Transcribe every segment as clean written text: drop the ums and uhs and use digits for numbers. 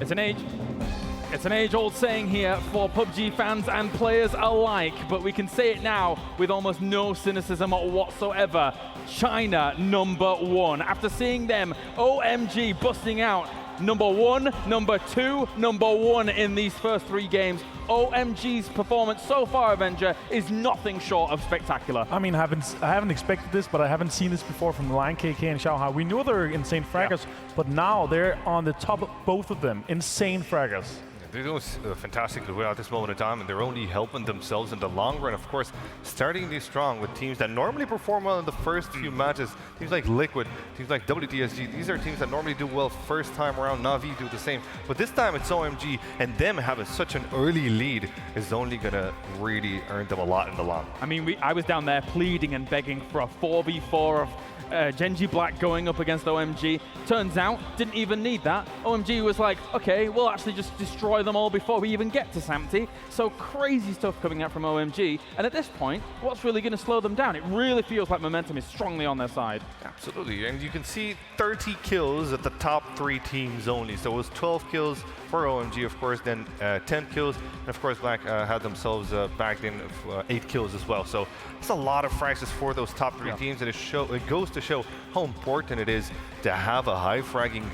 It's an age-old saying here for PUBG fans and players alike, but we can say it now with almost no cynicism whatsoever. China #1. After seeing them, OMG busting out #1, #2, #1 in these first 3 games. OMG's performance so far, Avenger, is nothing short of spectacular. I mean, I haven't expected this, but I haven't seen this before from Lion KK and Xiaohai. We knew they were insane fraggers, but now they're on the top of both of them. Insane fraggers. They're doing fantastically well at this moment in time, and they're only helping themselves in the long run. Of course, starting this strong with teams that normally perform well in the first few matches. Teams like Liquid, teams like WTSG, these are teams that normally do well first time around. Na'Vi do the same. But this time it's OMG, and them having such an early lead is only going to really earn them a lot in the long run. I mean, I was down there pleading and begging for a 4v4 of Genji Black going up against OMG. Turns out, didn't even need that. OMG was like, okay, we'll actually just destroy them all before we even get to Samty. So crazy stuff coming out from OMG. And at this point, what's really going to slow them down? It really feels like momentum is strongly on their side. Absolutely, and you can see 30 kills at the top 3 teams only. So it was 12 kills for OMG, of course, then 10 kills, and of course Black had themselves bagged in 8 kills as well. So it's a lot of frags for those top 3 teams, and it goes to show how important it is to have a high fragging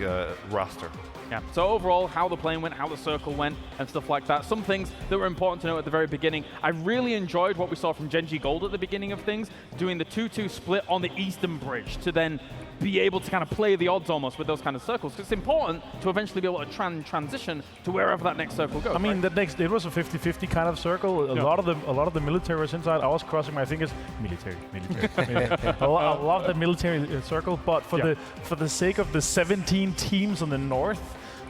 roster. Yeah, so overall, how the plane went, how the circle went, and stuff like that. Some things that were important to know at the very beginning. I really enjoyed what we saw from Genji Gold at the beginning of things, doing the 2-2 split on the Eastern Bridge to then be able to kind of play the odds almost with those kind of circles. It's important to eventually be able to transition to wherever that next circle goes. I mean, it was a 50-50 kind of circle. A lot of the military was inside. I was crossing my fingers. Military. I love the military circle, but for the sake of the 17 teams on the north,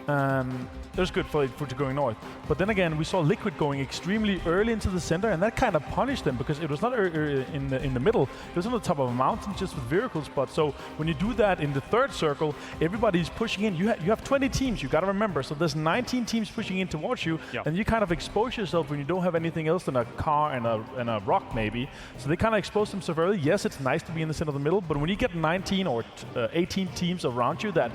it was good for going north. But then again, we saw Liquid going extremely early into the center, and that kind of punished them because it was not in the middle. It was on the top of a mountain just with vehicles. But so when you do that in the third circle, everybody's pushing in. You have 20 teams. You got to remember. So there's 19 teams pushing in towards you, and you kind of expose yourself when you don't have anything else than a car and a rock maybe. So they kind of expose themselves early. Yes, it's nice to be in the center of the middle, but when you get 19 or 18 teams around you that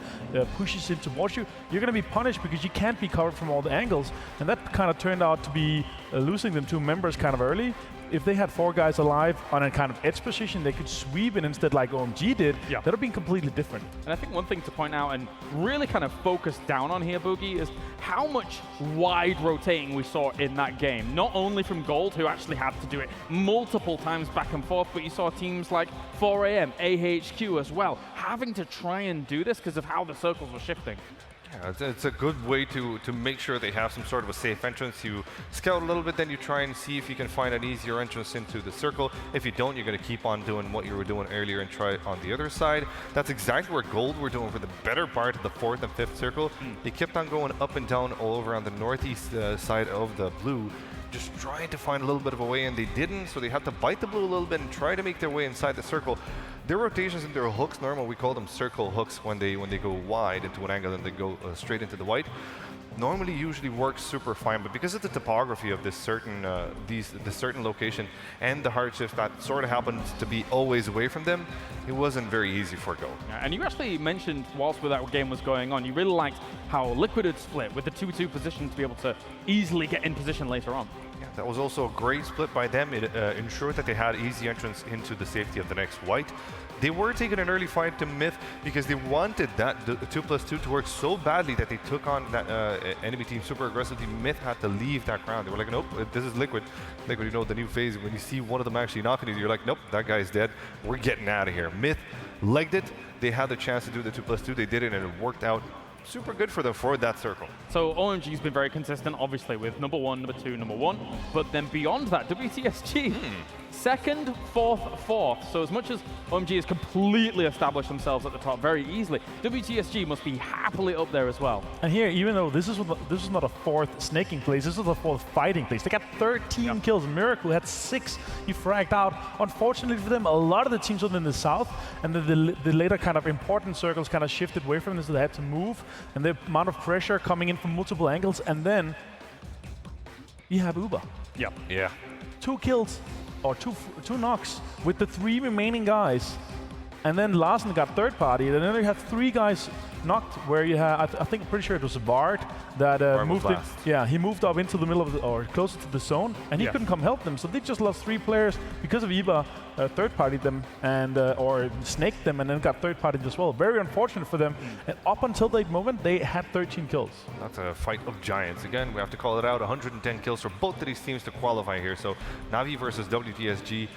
pushes in towards you, you're going to be punished because you can't be covered from all the angles, and that kind of turned out to be losing them 2 members kind of early. If they had 4 guys alive on a kind of edge position, they could sweep it instead like OMG did. That would have been completely different. And I think one thing to point out and really kind of focus down on here, Boogie, is how much wide rotating we saw in that game. Not only from Gold, who actually had to do it multiple times back and forth, but you saw teams like 4AM, AHQ as well, having to try and do this because of how the circles were shifting. Yeah, it's a good way to make sure they have some sort of a safe entrance. You scout a little bit, then you try and see if you can find an easier entrance into the circle. If you don't, you're going to keep on doing what you were doing earlier and try it on the other side. That's exactly where Gold were doing for the better part of the 4th and 5th circle. They kept on going up and down all over on the northeast side of the blue, just trying to find a little bit of a way, and they didn't, so they had to bite the blue a little bit and try to make their way inside the circle. Their rotations and their hooks, normally we call them circle hooks when they go wide into an angle and they go straight into the white. Normally usually works super fine, but because of the topography of this certain certain location and the hardships that sort of happens to be always away from them, it wasn't very easy for Go. Yeah, and you actually mentioned whilst that game was going on, you really liked how Liquid had split with the 2-2 position to be able to easily get in position later on. Yeah, that was also a great split by them. It ensured that they had easy entrance into the safety of the next white. They were taking an early fight to Myth because they wanted that 2+2 to work so badly that they took on that enemy team super aggressively. Myth had to leave that ground. They were like, nope, this is Liquid. Liquid, you know, the new phase. When you see one of them actually knocking you, you're like, nope, that guy's dead. We're getting out of here. Myth legged it. They had the chance to do the 2+2. They did it, and it worked out super good for them for that circle. So OMG's been very consistent, obviously, with #1, #2, #1. But then beyond that, WTSG, 2nd, 4th, 4th. So as much as OMG has completely established themselves at the top very easily, WTSG must be happily up there as well. And here, even though this is not a 4th snaking place, this is a 4th fighting place. They got 13 kills. Miracle had 6. He fragged out. Unfortunately for them, a lot of the teams were in the south, and the later kind of important circles kind of shifted away from them, so they had to move. And the amount of pressure coming in from multiple angles, and then you have Uber. Yeah. 2 kills, or two knocks with the 3 remaining guys. And then Larsen got third party, and then you had 3 guys knocked. Where you had, I think, pretty sure it was Bard that moved in. Yeah, he moved up into the middle of or closer to the zone, and he couldn't come help them. So they just lost 3 players because of Eva third partied them and or snaked them, and then got third partied as well. Very unfortunate for them. And up until that moment, they had 13 kills. That's a fight of giants. Again, we have to call it out. 110 kills for both of these teams to qualify here. So Navi versus WTSG,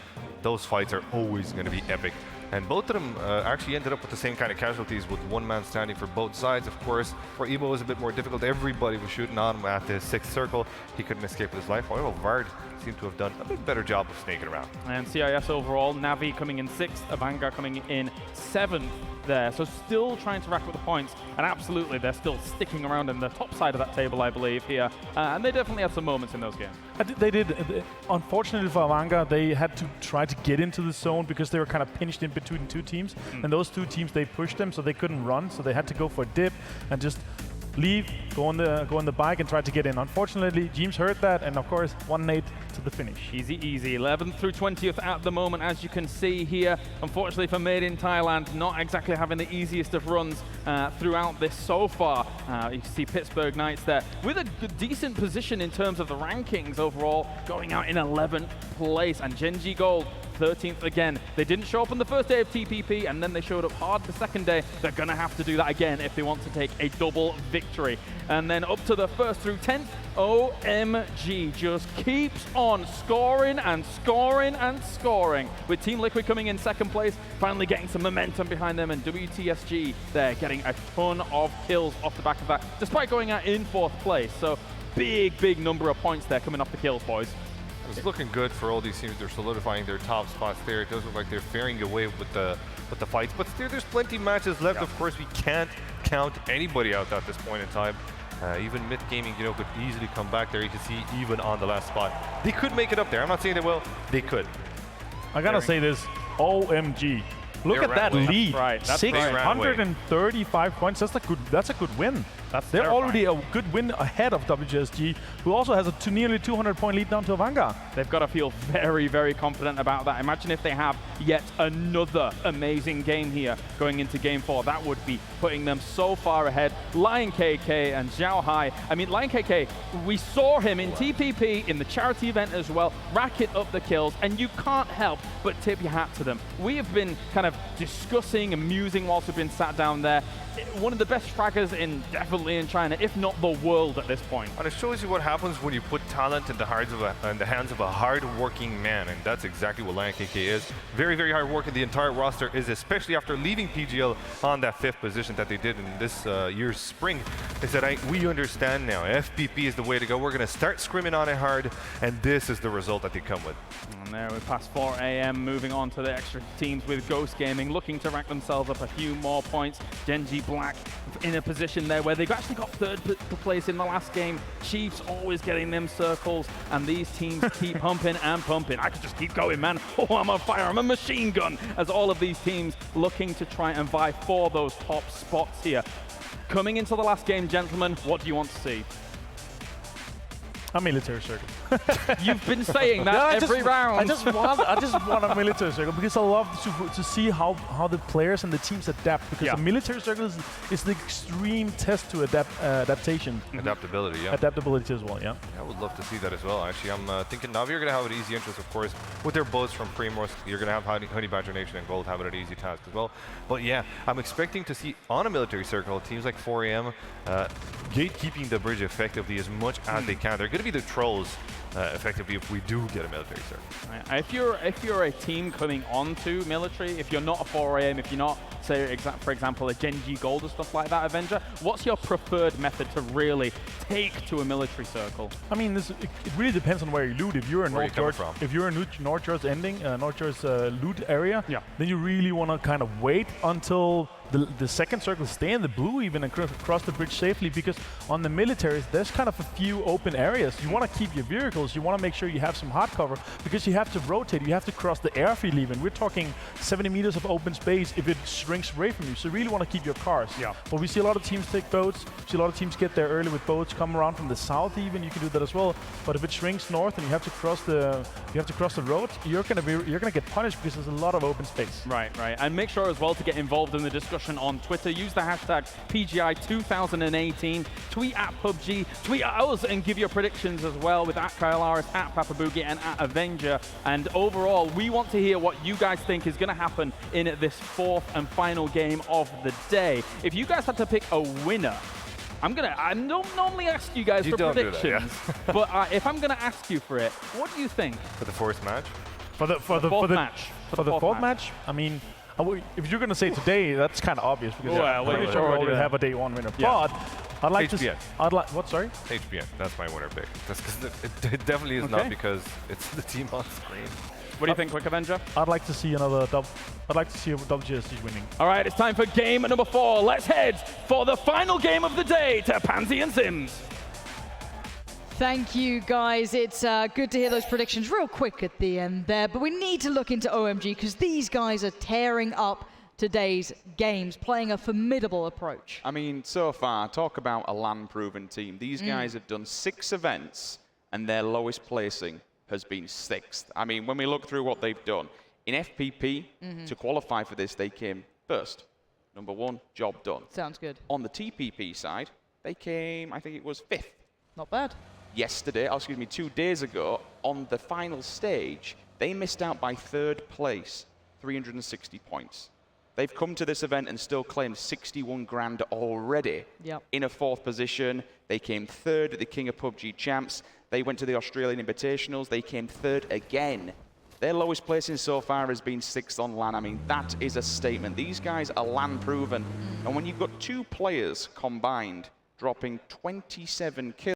those fights are always going to be epic. And both of them actually ended up with the same kind of casualties, with 1 man standing for both sides. Of course, for Ebo it was a bit more difficult. Everybody was shooting on him at the 6th circle. He couldn't escape with his life. However, Vard seemed to have done a bit better job of snaking around. And CIS overall, Navi coming in 6th, Avanga coming in 7th there. So still trying to rack up the points. And absolutely, they're still sticking around in the top side of that table, I believe, here. And they definitely had some moments in those games. They did. Unfortunately for Avanga, they had to try to get into the zone because they were kind of pinched in between 2 teams. And those 2 teams, they pushed them, so they couldn't run. So they had to go for a dip and just leave, go on the bike and try to get in. Unfortunately, James heard that, and of course, 1 nade to the finish. Easy, easy. 11th through 20th at the moment, as you can see here. Unfortunately for Made in Thailand, not exactly having the easiest of runs throughout this so far. You can see Pittsburgh Knights there with a decent position in terms of the rankings overall, going out in 11th place. And Genji Gold, 13th again. They didn't show up on the first day of TPP, and then they showed up hard the second day. They're going to have to do that again if they want to take a double victory. And then up to the 1st through 10th, OMG just keeps on scoring and scoring and scoring, with Team Liquid coming in 2nd place, finally getting some momentum behind them, and WTSG there getting a ton of kills off the back of that, despite going out in 4th place. So big number of points there coming off the kills, boys. It's looking good for all these teams. They're solidifying their top spots there. It does look like they're faring away with the fights, but still there's plenty of matches left. Of course, we can't count anybody out at this point in time. Even Myth Gaming, could easily come back there. You can see even on the last spot, they could make it up there. I'm not saying they will. They could. I gotta say this, OMG. Look at that lead. That's right. That's 635 points. That's a good win. They're already a good win ahead of WGSG, who also has a nearly 200-point lead down to Avanga. They've got to feel very confident about that. Imagine if they have yet another amazing game here going into Game 4. That would be putting them so far ahead. Lion KK and Zhao Hai. I mean, Lion KK, we saw him in TPP in the charity event as well, racket up the kills, and you can't help but tip your hat to them. We have been kind of discussing and musing whilst we've been sat down there. One of the best fraggers definitely in China, if not the world at this point. And it shows you what happens when you put talent in the hands of a hard-working man, and that's exactly what Lion KK is. Very hard-working. The entire roster is, especially after leaving PGL on that 5th position that they did in this year's spring. They said, we understand now. FPP is the way to go. We're going to start scrimming on it hard, and this is the result that they come with. And there we're past 4 AM, moving on to the extra teams with Ghost Gaming, looking to rack themselves up a few more points. Genji Black in a position there where they've actually got 3rd place in the last game. Chiefs always getting them circles, and these teams keep pumping and pumping. I could just keep going, man. Oh, I'm on fire. I'm a machine gun. As all of these teams looking to try and vie for those top spots here. Coming into the last game, gentlemen, what do you want to see? A military circle. You've been saying that every round. I just want a military circle because I love to see how the players and the teams adapt, because a military circle is the extreme test to adaptation. Adaptability, yeah. Adaptability as well, yeah. I would love to see that as well, actually. I'm thinking Navi are going to have an easy interest, of course, with their boats from Primorsk. You're going to have Honey Badger Nation and Gold having an easy task as well. But yeah, I'm expecting to see on a military circle teams like 4AM gatekeeping the bridge effectively as much as they can. They're going to be the trolls effectively if we do get a military circle. If you're a team coming onto military, if you're not a 4AM, if you're not, say, for example, a Genji Gold or stuff like that, Avenger, what's your preferred method to really take to a military circle? I mean, it really depends on where you loot. If you're in North George ending, North George loot area, then you really want to kind of wait until the second circle stay in the blue even and cross the bridge safely, because on the militaries there's kind of a few open areas. You want to keep your vehicles, you want to make sure you have some hard cover, because you have to rotate, you have to cross the airfield even. We're talking 70 meters of open space if it shrinks away from you, so you really want to keep your cars. Yeah. But we see a lot of teams take boats, we see a lot of teams get there early with boats, come around from the south even, you can do that as well. But if it shrinks north and you have to cross the road, you're gonna get punished because there's a lot of open space. Right. And make sure as well to get involved in the discussion on Twitter. Use the hashtag PGI 2018. Tweet at PUBG. Tweet at us and give your predictions as well with @KyleRS, @PapaBoogie, and @Avenger. And overall, we want to hear what you guys think is going to happen in this fourth and final game of the day. If you guys had to pick a winner, I don't normally ask you guys for predictions, but if I'm gonna ask you for it, what do you think? For the fourth match? For the fourth match, I mean, if you're gonna say today, that's kind of obvious because I'm pretty sure we already have a day one winner. Yeah. But I'd like HBN. What? Sorry? HBN. That's my winner pick. That's because it definitely is not because it's the team on screen. What do you think, Quick Avenger? I'd like to see another I'd like to see WGSG winning. All right, it's time for game number 4. Let's head for the final game of the day to Pansy and Sims. Thank you, guys. It's good to hear those predictions real quick at the end there, but we need to look into OMG because these guys are tearing up today's games, playing a formidable approach. I mean, so far, talk about a land-proven team. These guys have done 6 events, and their lowest placing has been 6th. I mean, when we look through what they've done, in FPP, to qualify for this, they came first. Number 1, job done. Sounds good. On the TPP side, they came, I think it was 5th. Not bad. Yesterday, 2 days ago, on the final stage, they missed out by 3rd place, 360 points. They've come to this event and still claimed 61 grand already. In a 4th position. They came 3rd at the King of PUBG Champs. They went to the Australian Invitationals. They came 3rd again. Their lowest placing so far has been 6th on LAN. I mean, that is a statement. These guys are LAN proven. And when you've got 2 players combined dropping 27 kills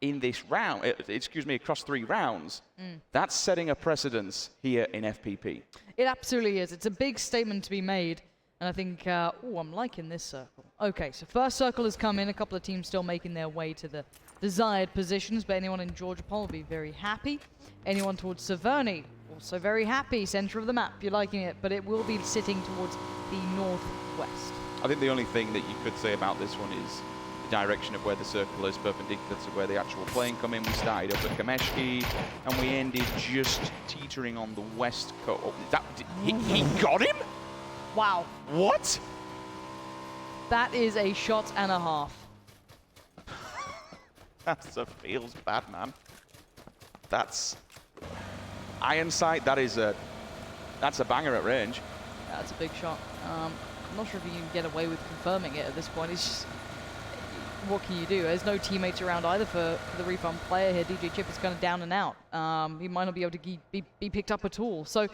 in this round, across 3 rounds, that's setting a precedence here in FPP. It absolutely is. It's a big statement to be made. And I think, I'm liking this circle. Okay, so first circle has come in. A couple of teams still making their way to the desired positions, but anyone in Georgia Pole will be very happy. Anyone towards Severny, also very happy. Center of the map, you're liking it, but it will be sitting towards the northwest. I think the only thing that you could say about this one is the direction of where the circle is perpendicular to where the actual plane come in. We started up at Kameshki, and we ended just teetering on the west coast. He got him? Wow. What? That is a shot and a half. That feels bad, man. That's iron sight. That's a banger at range. Yeah, that's a big shot. I'm not sure if you can get away with confirming it at this point. It's just, what can you do? There's no teammates around either for the refund player here. DJ Chip is kind of down and out. He might not be able to be picked up at all. So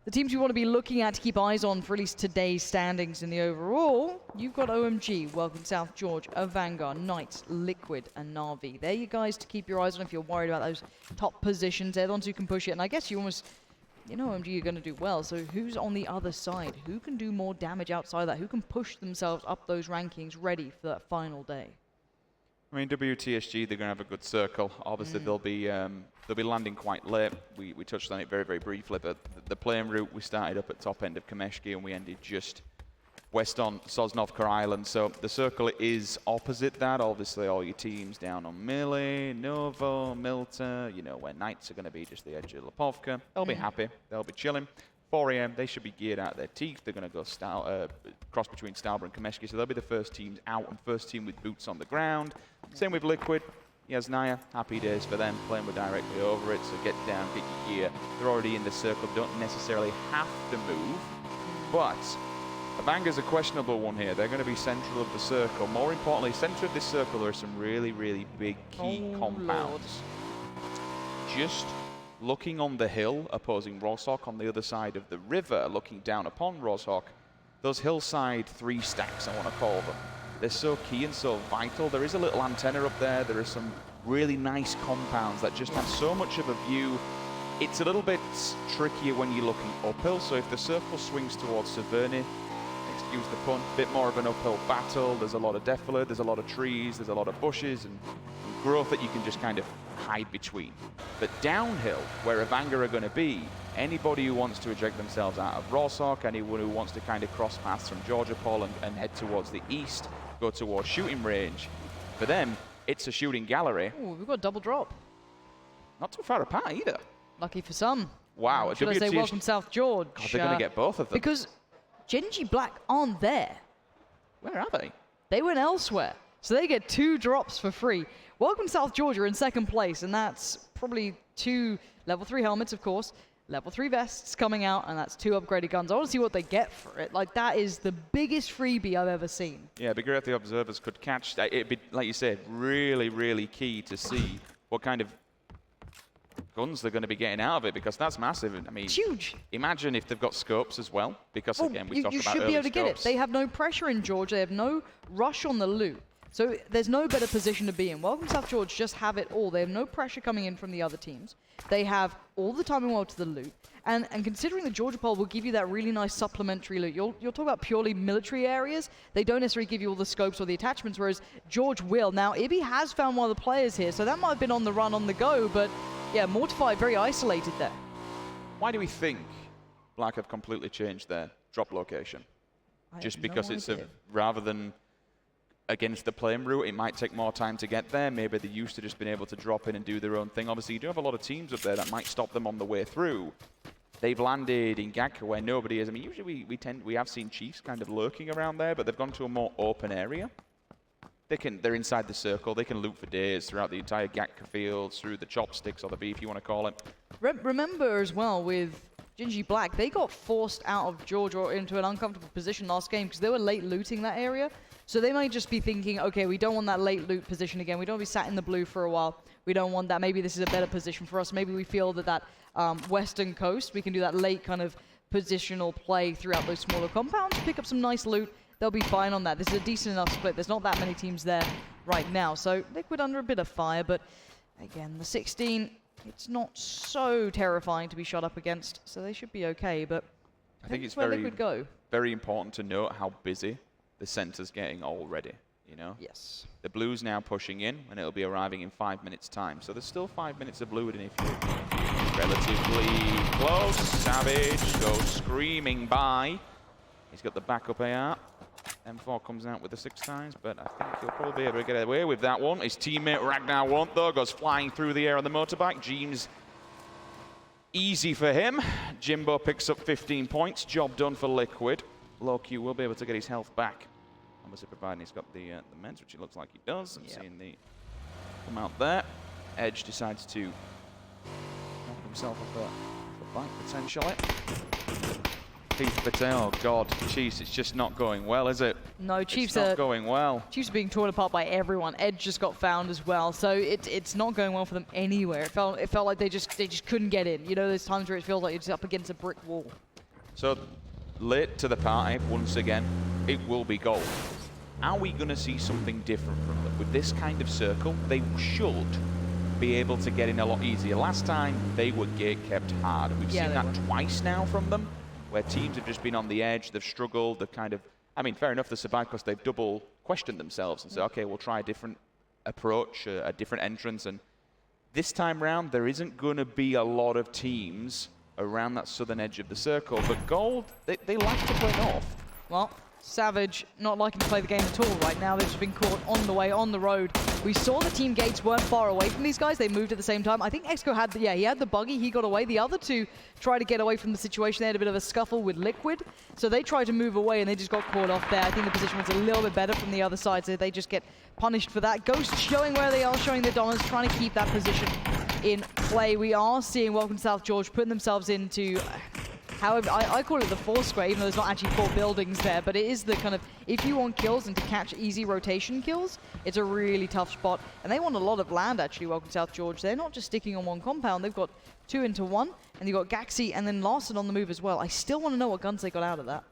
the teams you want to be looking at to keep eyes on for at least today's standings in the overall, you've got OMG, Welcome South George, Vanguard, Knights, Liquid, and Na'Vi. They're you guys to keep your eyes on if you're worried about those top positions. They're the ones who can push it. And I guess you almost, OMG, you're going to do well. So who's on the other side? Who can do more damage outside of that? Who can push themselves up those rankings ready for that final day? I mean, WTSG, they're going to have a good circle. Obviously, they'll be landing quite late. We touched on it very, very briefly, but the playing route, we started up at top end of Kameshki, and we ended just west on Sosnovka Island. So the circle is opposite that. Obviously, all your teams down on Melee, Novo, Milta, where Knights are going to be just the edge of Lipovka. They'll be happy. They'll be chilling. 4 AM, they should be geared out of their teeth. They're going to go cross between Stalber and Kameshki, so they'll be the first teams out and first team with boots on the ground. Same with Liquid. Yasnaya, happy days for them, playing with directly over it, so get down, get your gear. They're already in the circle, don't necessarily have to move, but Abanga's a questionable one here. They're going to be central of the circle. More importantly, center of this circle, there are some really, really big key compounds. Lord. Just looking on the hill, opposing Roshawk on the other side of the river, looking down upon Roshawk, those hillside 3 stacks, I want to call them. They're so key and so vital. There is a little antenna up there. There are some really nice compounds that just have so much of a view. It's a little bit trickier when you're looking uphill, so if the circle swings towards Severny, excuse the pun, a bit more of an uphill battle. There's a lot of defilade, there's a lot of trees, there's a lot of bushes and growth that you can just kind of hide between. But downhill, where Evanger are going to be, anybody who wants to eject themselves out of Rawsock, anyone who wants to kind of cross paths from Georgia Paul and head towards the east, go towards shooting range, for them, it's a shooting gallery. Ooh, we've got a double drop. Not too far apart either. Lucky for some. Wow. Should I say welcome South George? God, they're going to get both of them. Because Genji Black aren't there. Where are they? They went elsewhere. So they get 2 drops for free. Welcome South Georgia in second place, and that's probably 2 level 3 helmets, of course, level 3 vests coming out, and that's 2 upgraded guns. I want to see what they get for it. Like, that is the biggest freebie I've ever seen. Yeah, it'd be great if the observers could catch that. It'd be, like you said, really, really key to see what kind of guns they're going to be getting out of it, because that's massive. I mean, it's huge. Imagine if they've got scopes as well, because again, we talked about you should be able to scopes. get it. They have no pressure in Georgia. They have no rush on the loot. So there's no better position to be in. Welcome South George just have it all. They have no pressure coming in from the other teams. They have all the time in the world to the loot. And considering the Georgia poll will give you that really nice supplementary loot, you'll talk about purely military areas. They don't necessarily give you all the scopes or the attachments, whereas George will. Now, Ibby has found one of the players here, so that might have been on the run, on the go, but yeah, Mortified very isolated there. Why do we think Black have completely changed their drop location? Just because it's rather than against the plane route, it might take more time to get there. Maybe they're used to just being able to drop in and do their own thing. Obviously, you do have a lot of teams up there that might stop them on the way through. They've landed in Gagka where nobody is. I mean, usually we have seen Chiefs kind of lurking around there, but they've gone to a more open area. They're inside the circle. They can loot for days throughout the entire Gagka fields, through the chopsticks or the beef, you want to call it. Remember as well with Genji Black, they got forced out of Georgia into an uncomfortable position last game because they were late looting that area. So they might just be thinking, okay, we don't want that late loot position again. We don't want to be sat in the blue for a while. We don't want that. Maybe this is a better position for us. Maybe we feel that western coast, we can do that late kind of positional play throughout those smaller compounds, pick up some nice loot. They'll be fine on that. This is a decent enough split. There's not that many teams there right now. So Liquid under a bit of fire, but again, the 16, it's not so terrifying to be shot up against, so they should be okay, but I think it's where Liquid go. Very important to note how busy the center's getting already, you know? Yes. The blue's now pushing in, and it'll be arriving in 5 minutes' time. So there's still 5 minutes of blue in if you're relatively close. Savage goes screaming by. He's got the backup AR. M4 comes out with the 6 times, but I think he'll probably be able to get away with that one. His teammate Ragnar won't, though. Goes flying through the air on the motorbike. Jeems, easy for him. Jimbo picks up 15 points. Job done for Liquid. Low Q will be able to get his health back. Obviously, providing he's got the meds, which it looks like he does. I'm seeing the come out there. Edge decides to knock himself off the bike, potentially. Keith Patel, oh God, Chiefs, it's just not going well, is it? No, Chiefs are not going well. Chiefs are being torn apart by everyone. Edge just got found as well, so it's not going well for them anywhere. It felt like they just couldn't get in. You know, there's times where it feels like it's up against a brick wall. So late to the party once again. It will be gold. Are we going to see something different from them with this kind of circle? They should be able to get in a lot easier. Last time they were gate kept hard. We've seen that twice now from them, where teams have just been on the edge, they've struggled, they've kind of, I mean, fair enough, they survived because they've double questioned themselves and said, okay, we'll try a different approach, a different entrance. And this time round, there isn't going to be a lot of teams around that southern edge of the circle, but Gold, they like to play north. Well, Savage not liking to play the game at all right now. They've just been caught on the way, on the road. We saw the team gates weren't far away from these guys. They moved at the same time. I think Exco had, he had the buggy. He got away. The other two tried to get away from the situation. They had a bit of a scuffle with Liquid. So they tried to move away and they just got caught off there. I think the position was a little bit better from the other side, so they just get punished for that. Ghost showing where they are, showing their dominance, trying to keep that position in play. We are seeing Welcome to South George putting themselves into... However, I call it the four square, even though there's not actually 4 buildings there, but it is the kind of, if you want kills and to catch easy rotation kills, it's a really tough spot. And they want a lot of land, actually, Welcome to South George. They're not just sticking on one compound, they've got 2 into 1, and you've got Gaxi and then Larson on the move as well. I still want to know what guns they got out of that.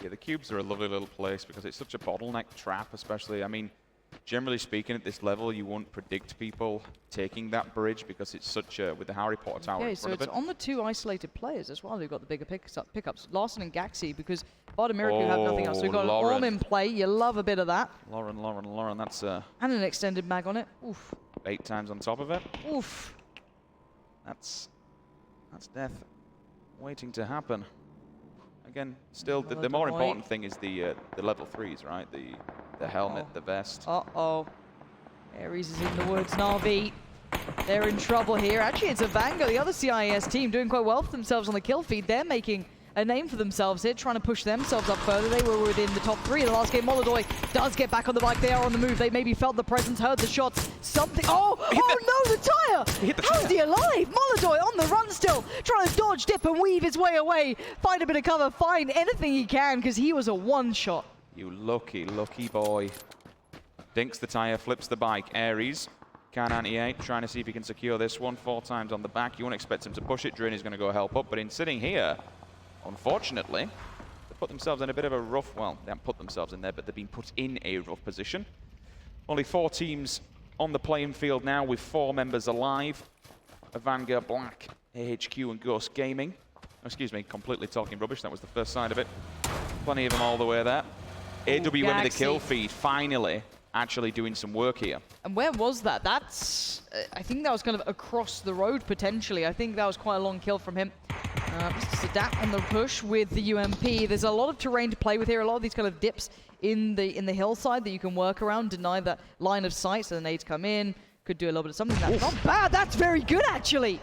Yeah, the cubes are a lovely little place because it's such a bottleneck trap, especially, I mean, generally speaking, at this level, you won't predict people taking that bridge because it's such a, with the Harry Potter tower in front of it. Okay, so it's on the 2 isolated players as well who've got the bigger pickups. Larson and Gaxi, because Bada Miracle have nothing else. So we've got Lauren. an Orm in play. You love a bit of that. Lauren, that's And an extended mag on it. Oof. 8 times on top of it. Oof. That's death waiting to happen. Again, still, the more important thing is the level 3s, right? The helmet, the vest. Uh-oh. Ares is in the woods. Na'Vi, they're in trouble here. Actually, it's a Vanguard, the other CIS team, doing quite well for themselves on the kill feed. They're making a name for themselves here, trying to push themselves up further. They were within the top 3 in the last game. Molodoy does get back on the bike. They are on the move. They maybe felt the presence, heard the shots. Something. Oh no, the tire! How's he alive? Molodoy on the run still, trying to dodge, dip, and weave his way away. Find a bit of cover, find anything he can, because he was a one-shot. You lucky, lucky boy. Dinks the tire, flips the bike. Ares can anti-8, trying to see if he can secure this one. 4 times on the back. You won't expect him to push it. Drain is going to go help up, but in sitting here, unfortunately, they put themselves in a bit of a rough, well, they haven't put themselves in there, but they've been put in a rough position. Only 4 teams on the playing field now with 4 members alive. A Vanguard, Black, AHQ, and Ghost Gaming. Oh, excuse me, completely talking rubbish. That was the first side of it. Plenty of them all the way there. AW went with the kill feed, finally actually doing some work here. And where was that? That's, I think that was kind of across the road, potentially. I think that was quite a long kill from him. Just adapt on the push with the UMP. There's a lot of terrain to play with here, a lot of these kind of dips in the hillside that you can work around, deny that line of sight, so the nades come in, could do a little bit of something. That's not bad, that's very good actually.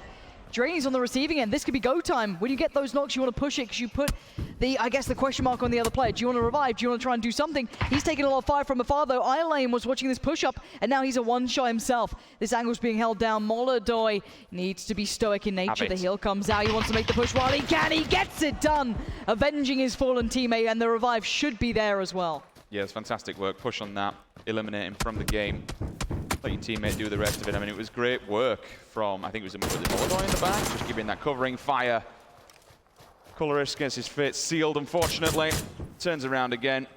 Drainy's on the receiving end. This could be go time. When you get those knocks, you want to push it because you put the, I guess, the question mark on the other player. Do you want to revive? Do you want to try and do something? He's taking a lot of fire from afar, though. Ilane was watching this push-up, and now he's a one-shot himself. This angle's being held down. Molodoy needs to be stoic in nature. The heal comes out. He wants to make the push while he can. He gets it done, avenging his fallen teammate, and the revive should be there as well. Yeah, it's fantastic work. Push on that. Eliminate him from the game. Let your teammate do the rest of it. I mean, it was great work from, I think it was Molodoy in the back, just giving that covering fire. Colorist gets his fate sealed, unfortunately. Turns around again.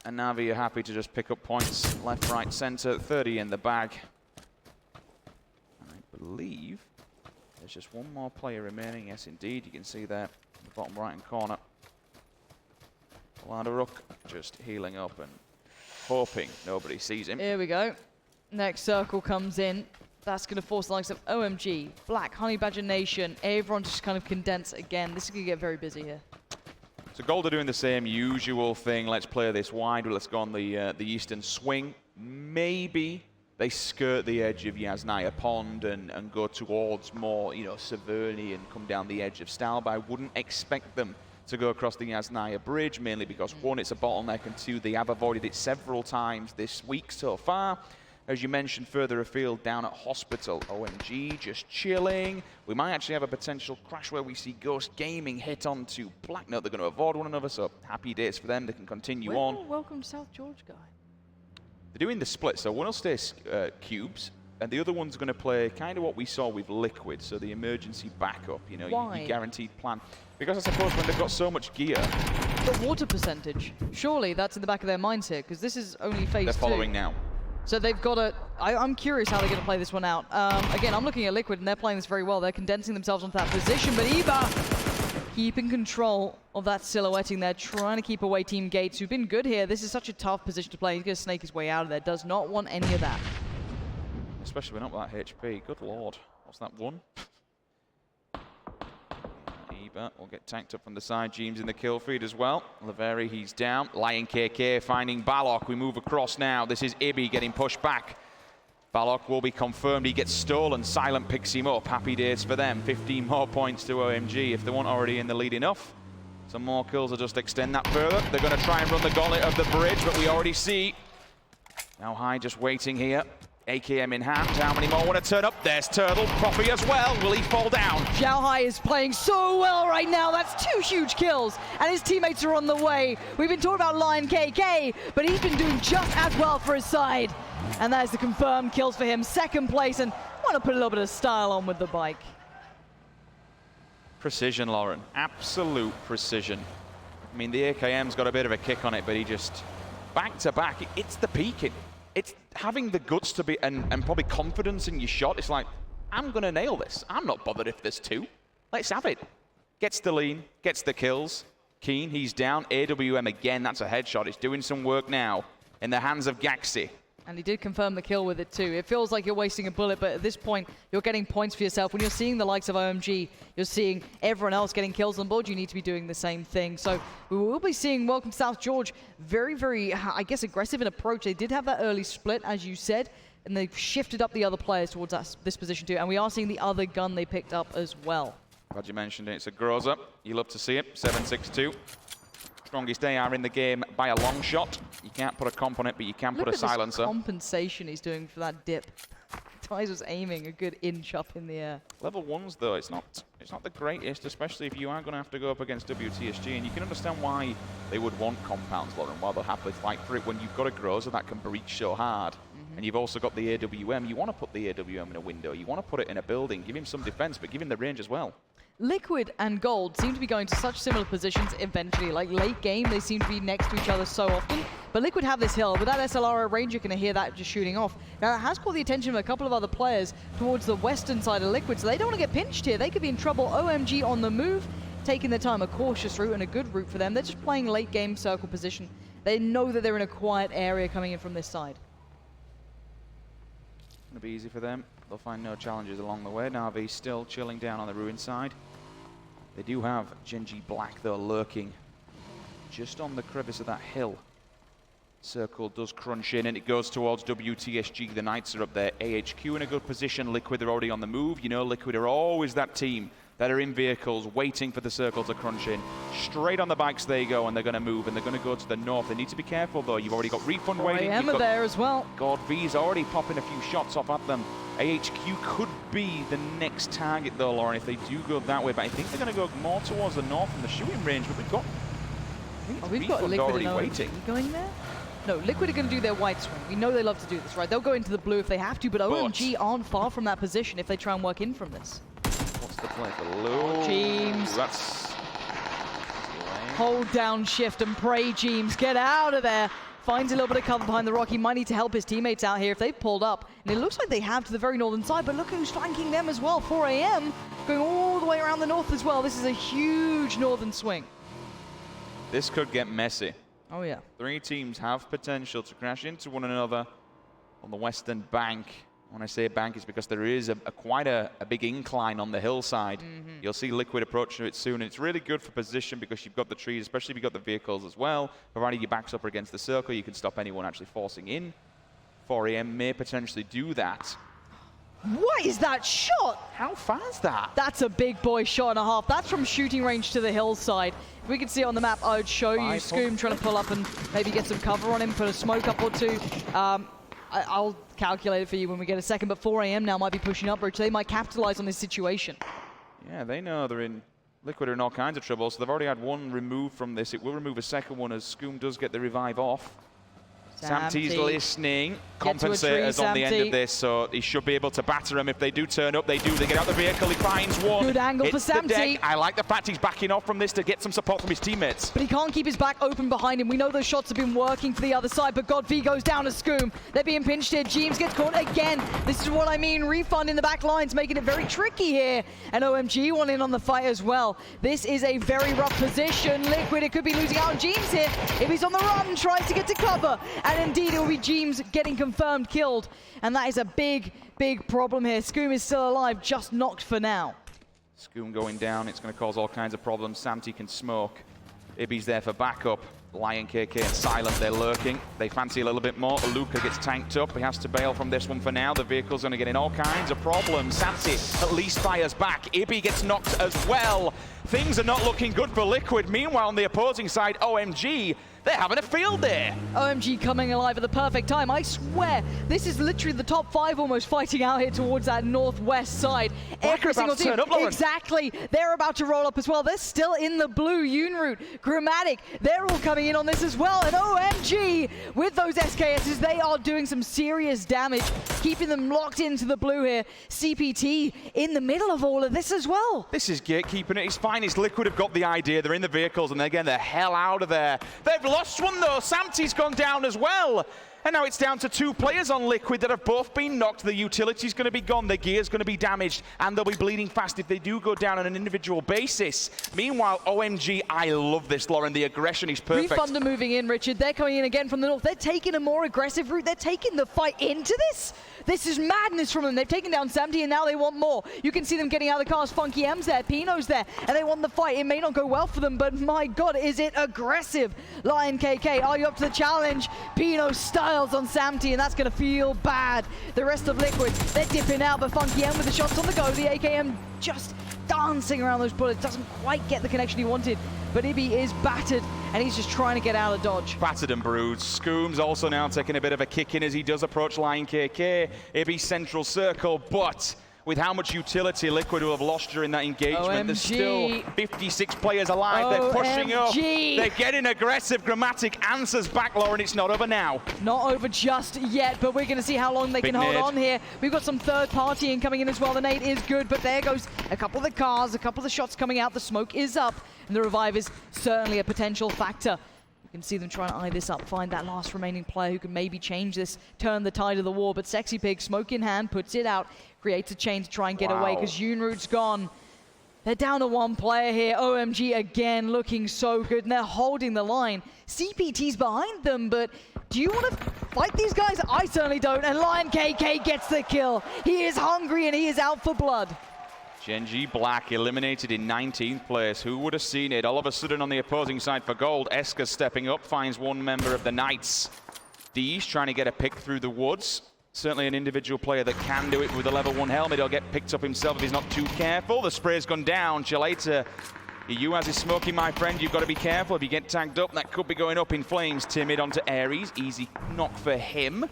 And Na'Vi are happy to just pick up points left, right, center. 30 in the bag. I believe there's just one more player remaining. Yes, indeed. You can see there in the bottom right-hand corner. Ladaruk just healing up and hoping nobody sees him. Here we go. Next circle comes in. That's going to force the likes of OMG, Black, Honey Badger Nation, everyone to just kind of condense again. This is going to get very busy here. So Gold are doing the same usual thing. Let's play this wide. Let's go on the eastern swing. Maybe they skirt the edge of Yasnaya Pond and go towards more, you know, Severny and come down the edge of Stal. But I wouldn't expect them to go across the Yasnaya Bridge, mainly because, 1, it's a bottleneck, and 2, they have avoided it several times this week so far. As you mentioned, further afield down at Hospital, OMG just chilling. We might actually have a potential crash where we see Ghost Gaming hit onto Black Note. They're going to avoid one another, so happy days for them. They can continue on. Welcome South George guy. They're doing the split, so one will stay cubes, and the other one's going to play kind of what we saw with Liquid, so the emergency backup, you know, your guaranteed plan. Because I suppose when they've got so much gear... The water percentage. Surely that's in the back of their minds here, because this is only phase 2. They're following now. So they've got to... I'm curious how they're going to play this one out. Again, I'm looking at Liquid, and they're playing this very well. They're condensing themselves onto that position, but Eva keeping control of that silhouetting there, trying to keep away Team Gates, who've been good here. This is such a tough position to play. He's going to snake his way out of there. Does not want any of that. Especially when not that HP. Good lord. What's that, 1? Eva will get tanked up from the side. James in the kill feed as well. Laveri, he's down. Lion KK finding Balok. We move across now. This is Ibi getting pushed back. Balok will be confirmed. He gets stolen. Silent picks him up. Happy days for them. 15 more points to OMG if they weren't already in the lead enough. Some more kills will just extend that further. They're going to try and run the gauntlet of the bridge, but we already see Now High just waiting here. AKM in hand. How many more want to turn up? There's Turtle. Poppy as well. Will he fall down? Xiao Hai is playing so well right now. That's 2 huge kills, and his teammates are on the way. We've been talking about Lion KK, but he's been doing just as well for his side. And that is the confirmed kills for him. 2nd place, and want to put a little bit of style on with the bike. Precision, Lauren. Absolute precision. I mean, the AKM's got a bit of a kick on it, but he just, back to back, it's the peaking. it's having the guts to be, and probably confidence in your shot. It's like, I'm going to nail this. I'm not bothered if there's 2. Let's have it. Gets the lean, gets the kills. Keen, he's down. AWM again, that's a headshot. It's doing some work now in the hands of Gaxi. And he did confirm the kill with it too. It feels like you're wasting a bullet, but at this point, you're getting points for yourself. When you're seeing the likes of OMG, you're seeing everyone else getting kills on board, you need to be doing the same thing. So we will be seeing Welcome South George very, very, I guess, aggressive in approach. They did have that early split, as you said, and they've shifted up the other players towards this position too. And we are seeing the other gun they picked up as well. Glad you mentioned it. It's a Groza. You love to see it. 7-6-2. Strongest AR in the game by a long shot. You can't put a comp on it, but you can put a silencer. Look at this compensation he's doing for that dip. Tyz was aiming a good inch up in the air. Level 1s, though, it's not the greatest, especially if you are going to have to go up against WTSG, and you can understand why they would want compounds, Lauren, while they'll happily fight for it when you've got a Groza that can breach so hard. And you've also got the AWM. You want to put the AWM in a window. You want to put it in a building. Give him some defense, but give him the range as well. Liquid and Gold seem to be going to such similar positions eventually. Like late game, they seem to be next to each other so often. But Liquid have this hill. With that SLR at range, you're going to hear that just shooting off. Now, it has caught the attention of a couple of other players towards the western side of Liquid, so they don't want to get pinched here. They could be in trouble. OMG on the move, taking their time, a cautious route and a good route for them. They're just playing late game circle position. They know that they're in a quiet area coming in from this side. Going to be easy for them. They'll find no challenges along the way. Na'Vi still chilling down on the ruin side. They do have Genji Black, though, lurking just on the crevice of that hill. Circle does crunch in, and it goes towards WTSG. The Knights are up there. AHQ in a good position. Liquid are already on the move. You know, Liquid are always that team that are in vehicles waiting for the circle to crunch in. Straight on the bikes they go, and they're going to move, and they're going to go to the north. They need to be careful, though. You've already got Refund waiting. Emma there as well. God V's already popping a few shots off at them. AHQ could be the next target, though, Lauren, if they do go that way. But I think they're going to go more towards the north in the shooting range. But we've got Liquid already waiting. Going there? No, Liquid are going to do their white swing. We know they love to do this, right? They'll go into the blue if they have to, but OMG aren't far from that position if they try and work in from this. What's the play for Lou? James. That's... Hold down shift and pray, James. Get out of there. Finds a little bit of cover behind the rock. He might need to help his teammates out here if they've pulled up. And it looks like they have to the very northern side, but look who's flanking them as well. 4 AM going all the way around the north as well. This is a huge northern swing. This could get messy. Oh, yeah. 3 teams have potential to crash into one another on the western bank. When I say bank, it's because there is quite a big incline on the hillside. You'll see Liquid approaching it soon. And it's really good for position because you've got the trees, especially if you've got the vehicles as well. Provided your back's up against the circle, you can stop anyone actually forcing in. 4 AM may potentially do that. What is that shot? How far is that? That's a big boy shot and a half. That's from shooting range to the hillside. If we could see it on the map, I would show you Scoom trying to pull up and maybe get some cover on him, put a smoke up or two. I'll calculate it for you when we get a second, but 4 AM now might be pushing upwards. They might capitalize on this situation. Yeah, they know they're in. Liquid are in all kinds of trouble, so they've already had one removed from this. It will remove a second one as Scoom does get the revive off. Samty's listening. Compensators on the end of this, so he should be able to batter them if they do turn up. They do. They get out the vehicle. He finds one. Good angle for Samty. I like the fact he's backing off from this to get some support from his teammates. But he can't keep his back open behind him. We know those shots have been working for the other side, but God V goes down to Scoom. They're being pinched here. James gets caught again. This is what I mean. Refund in the back lines, making it very tricky here. And OMG one in on the fight as well. This is a very rough position. Liquid, it could be losing out on James here. If he's on the run, tries to get to cover. And indeed, it will be James getting confirmed killed. And that is a big, big problem here. Scoom is still alive, just knocked for now. Scoom going down, it's going to cause all kinds of problems. Samty can smoke. Ibby's there for backup. Lion, KK, and Silent, they're lurking. They fancy a little bit more. Luca gets tanked up. He has to bail from this one for now. The vehicle's going to get in all kinds of problems. Samty at least fires back. Ibby gets knocked as well. Things are not looking good for Liquid. Meanwhile, on the opposing side, OMG, they're having a field day. OMG coming alive at the perfect time. I swear, this is literally the top 5 almost fighting out here towards that northwest side. Every single team. Exactly. They're about to roll up as well. They're still in the blue. Unroot, Grammatic, they're all coming in on this as well. And OMG, with those SKSs, they are doing some serious damage, keeping them locked into the blue here. CPT in the middle of all of this as well. This is gatekeeping at its finest. Liquid have got the idea. They're in the vehicles and they're getting the hell out of there. They've lost one though. Samty's gone down as well. And now it's down to 2 players on Liquid that have both been knocked. The utility's going to be gone, their gear's going to be damaged, and they'll be bleeding fast if they do go down on an individual basis. Meanwhile, OMG, I love this, Lauren. The aggression is perfect. Refund are moving in, Richard. They're coming in again from the north. They're taking a more aggressive route. They're taking the fight into this. This is madness from them. They've taken down Samty, and now they want more. You can see them getting out of the cars. Funky M's there, Pino's there, and they want the fight. It may not go well for them, but my God, is it aggressive. Lion KK, are you up to the challenge? Pino styles on Samty, and that's going to feel bad. The rest of Liquid, they're dipping out, but Funky M with the shots on the go. The AKM just dancing around those bullets. Doesn't quite get the connection he wanted, but Ibby is battered, and he's just trying to get out of dodge. Battered and bruised. Scooms also now taking a bit of a kick in as he does approach Lion KK. Ibby central circle, but with how much utility Liquid will have lost during that engagement, there's still 56 players alive. They're pushing up. They're getting aggressive. Grammatic answers back, Lauren. It's not over now. Not over just yet, but we're going to see how long they can hold on here. We've got some third party incoming in as well. The nade is good, but there goes a couple of the cars, a couple of the shots coming out. The smoke is up, and the revive is certainly a potential factor. You can see them trying to eye this up, find that last remaining player who can maybe change this, turn the tide of the war. But Sexy Pig, smoke in hand, puts it out, creates a chain to try and get away because Yoonroot's gone. They're down to 1 player here. OMG again looking so good, and they're holding the line. CPT's behind them, but do you want to fight these guys? I certainly don't, and Lion KK gets the kill. He is hungry and he is out for blood. Genji Black eliminated in 19th place. Who would have seen it? All of a sudden on the opposing side for gold, Eska stepping up, finds 1 member of the Knights. Dee's trying to get a pick through the woods. Certainly an individual player that can do it with a level 1 helmet. He'll get picked up himself if he's not too careful. The spray's gone down. Chalater, you as is smoking, my friend. You've got to be careful. If you get tagged up, that could be going up in flames. Timid onto Ares. Easy knock for him.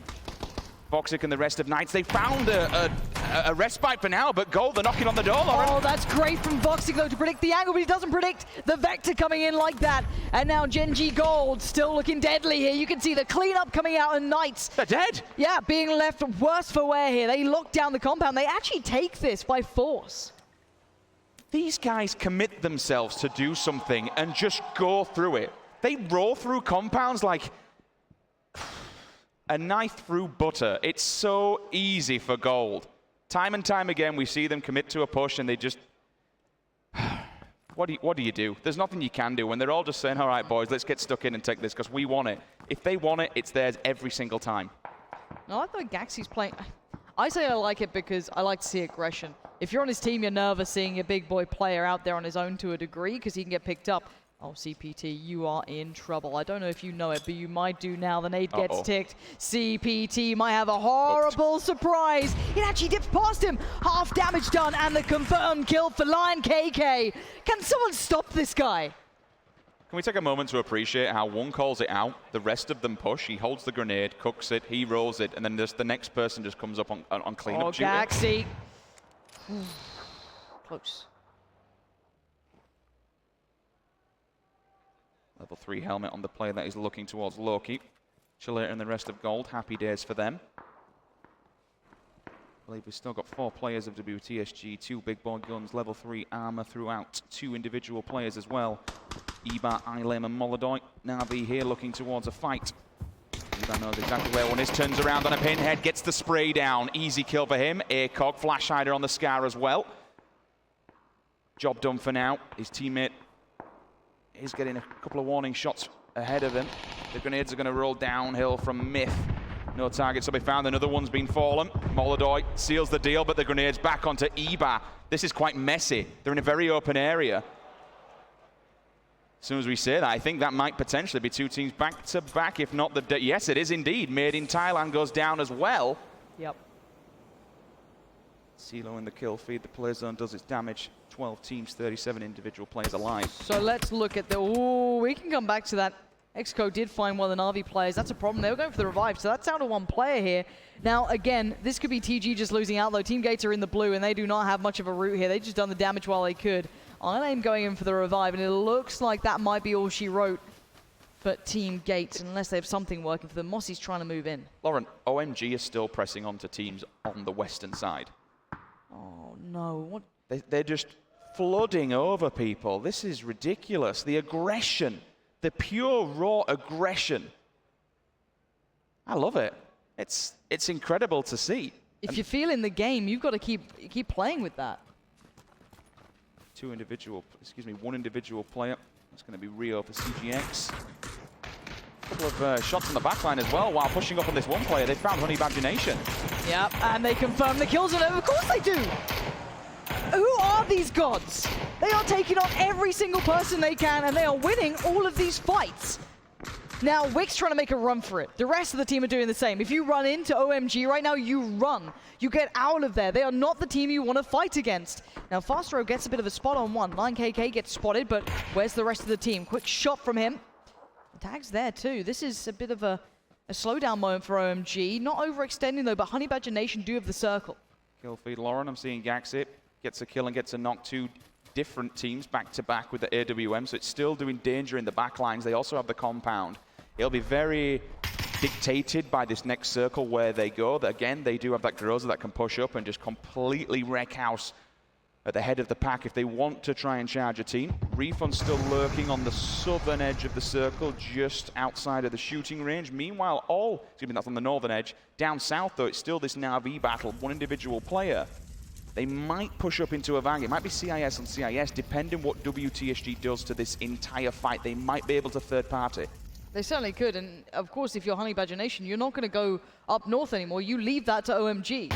Voxic and the rest of Knights, they found a respite for now, but gold, they're knocking on the door, Lauren. Oh, that's great from Voxic, though, to predict the angle, but he doesn't predict the Vector coming in like that. And now Genji Gold still looking deadly here. You can see the cleanup coming out, and Knights... They're dead. Yeah, being left worse for wear here. They lock down the compound. They actually take this by force. These guys commit themselves to do something and just go through it. They roll through compounds like... a knife through butter. It's so easy for gold. Time and time again, we see them commit to a push and they just... What do you do? There's nothing you can do when they're all just saying, all right, boys, let's get stuck in and take this because we want it. If they want it, it's theirs every single time. No, I thought Gaxy's playing... I say I like it because I like to see aggression. If you're on his team, you're nervous seeing your big boy player out there on his own to a degree because he can get picked up. Oh, CPT, you are in trouble. I don't know if you know it, but you might do now. The nade gets ticked. CPT might have a horrible surprise. It actually dips past him. Half damage done, and the confirmed kill for Lion KK. Can someone stop this guy? Can we take a moment to appreciate how one calls it out, the rest of them push, he holds the grenade, cooks it, he rolls it, and then just the next person just comes up on cleanup duty. Oh, Gaxy. Close. Level 3 helmet on the player that is looking towards Loki. Chalater and the rest of gold, happy days for them. I believe we've still got 4 players of WTSG, 2 big boy guns, level 3 armor throughout, 2 individual players as well. Eba, Ilem and Molodoy. Navi here looking towards a fight. Eba knows exactly where one is, turns around on a pinhead, gets the spray down. Easy kill for him. ACOG, Flash Hider on the Scar as well. Job done for now. His teammate is getting a couple of warning shots ahead of him. The grenades are going to roll downhill from Myth. No targets to be found. Another one's been fallen. Molodoy seals the deal, but the grenade's back onto Eba. This is quite messy. They're in a very open area. As soon as we say that, I think that might potentially be 2 teams back to back, if not the... Yes, it is indeed. Made in Thailand goes down as well. Yep. CeeLo in the kill feed. The play zone does its damage. 12 teams, 37 individual players alive. So let's look at the... Ooh, we can come back to that. Exco did find one of the Na'Vi players. That's a problem. They were going for the revive, so that's down to 1 player here. Now, again, this could be TG just losing out, though. Team Gates are in the blue, and they do not have much of a route here. They just done the damage while they could. Ilame going in for the revive, and it looks like that might be all she wrote. But Team Gates, unless they have something working for them, Mossy's trying to move in. Lauren, OMG is still pressing on to teams on the western side. Oh, no. What? They're just flooding over people. This is ridiculous. The aggression, the pure raw aggression. I love it. It's incredible to see. If you're feeling the game, you've got to keep playing with that. One individual player. It's going to be Rio for CGX. A couple of shots on the backline as well while pushing up on this one player. They found Honey Badger Nation. Yep, and they confirm the kills on it. Of course they do. Who are these gods? They are taking on every single person they can, and they are winning all of these fights. Now, Wick's trying to make a run for it. The rest of the team are doing the same. If you run into OMG right now, you run. You get out of there. They are not the team you want to fight against. Now, Fastro gets a bit of a spot on one. 9KK gets spotted, but where's the rest of the team? Quick shot from him. Tag's there too. This is a bit of a slowdown moment for OMG. Not overextending though, but Honey Badger Nation do have the circle. Kill feed Lauren. I'm seeing Gaxit gets a kill and gets a knock. Two different teams back to back with the AWM, so it's still doing danger in the back lines. They also have the compound. It'll be very dictated by this next circle where they go. Again, they do have that Groza that can push up and just completely wreck house at the head of the pack if they want to try and charge a team. Refund still lurking on the southern edge of the circle, just outside of the shooting range. Meanwhile, that's on the northern edge. Down south, though, it's still this Na'Vi battle, one individual player. They might push up into a Vang. It might be CIS on CIS, depending what WTSG does to this entire fight. They might be able to third party. They certainly could, and of course, if you're Honey Badger Nation, you're not going to go up north anymore. You leave that to OMG.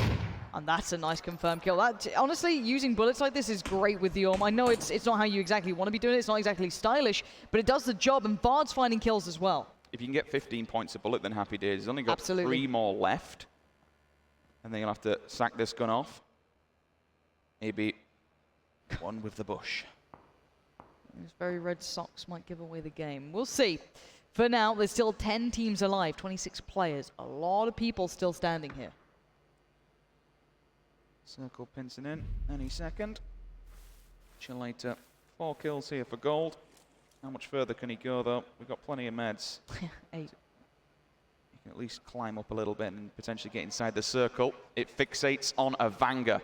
And that's a nice confirmed kill. Honestly, using bullets like this is great with the Orm. I know it's not how you exactly want to be doing it. It's not exactly stylish, but it does the job, and Bard's finding kills as well. If you can get 15 points a bullet, then happy days. He's only got Absolutely. 3 more left. And then you'll have to sack this gun off. Maybe one with the bush. Those very red socks might give away the game. We'll see. For now, there's still 10 teams alive, 26 players. A lot of people still standing here. Circle pincing in any second. Chilater, 4 kills here for gold. How much further can he go, though? We've got plenty of meds. 8. You can at least climb up a little bit and potentially get inside the circle. It fixates on a Vanga.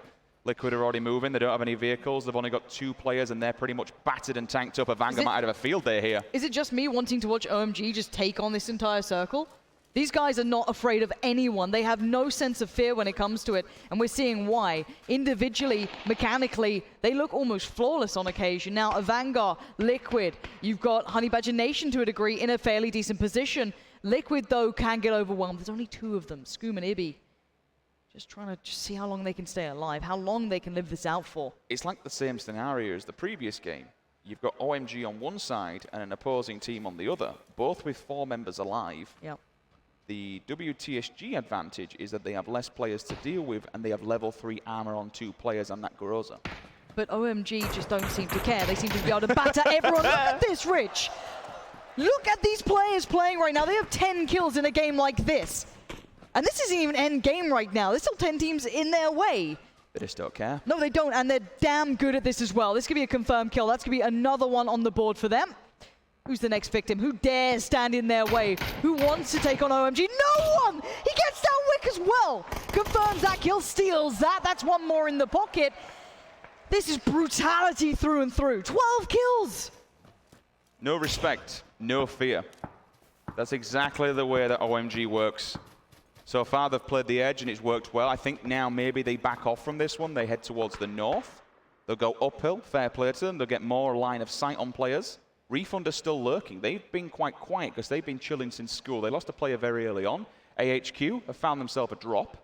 Liquid are already moving. They don't have any vehicles. They've only got 2 players, and they're pretty much battered and tanked up. A Vanga might have a field day here. Is it just me wanting to watch OMG just take on this entire circle? These guys are not afraid of anyone. They have no sense of fear when it comes to it, and we're seeing why. Individually, mechanically, they look almost flawless on occasion. Now, Avangar, Liquid, you've got Honey Badger Nation to a degree in a fairly decent position. Liquid, though, can get overwhelmed. There's only 2 of them, Scoom and Ibby. Just trying to see how long they can stay alive, how long they can live this out for. It's like the same scenario as the previous game. You've got OMG on one side and an opposing team on the other, both with 4 members alive. Yep. The WTSG advantage is that they have less players to deal with, and they have level 3 armor on 2 players and that Groza. But OMG just don't seem to care. They seem to be able to batter everyone. Look at this, Rich. Look at these players playing right now. They have 10 kills in a game like this. And this isn't even end game right now. There's still 10 teams in their way. They just don't care. No, they don't, and they're damn good at this as well. This could be a confirmed kill. That's going to be another one on the board for them. Who's the next victim? Who dares stand in their way? Who wants to take on OMG? No one! He gets down Wick as well. Confirms that kill, steals that. That's one more in the pocket. This is brutality through and through. 12 kills. No respect, no fear. That's exactly the way that OMG works. So far, they've played the edge, and it's worked well. I think now maybe they back off from this one. They head towards the north. They'll go uphill, fair play to them. They'll get more line of sight on players. Refund are still lurking. They've been quite quiet because they've been chilling since school. They lost a player very early on. AHQ have found themselves a drop.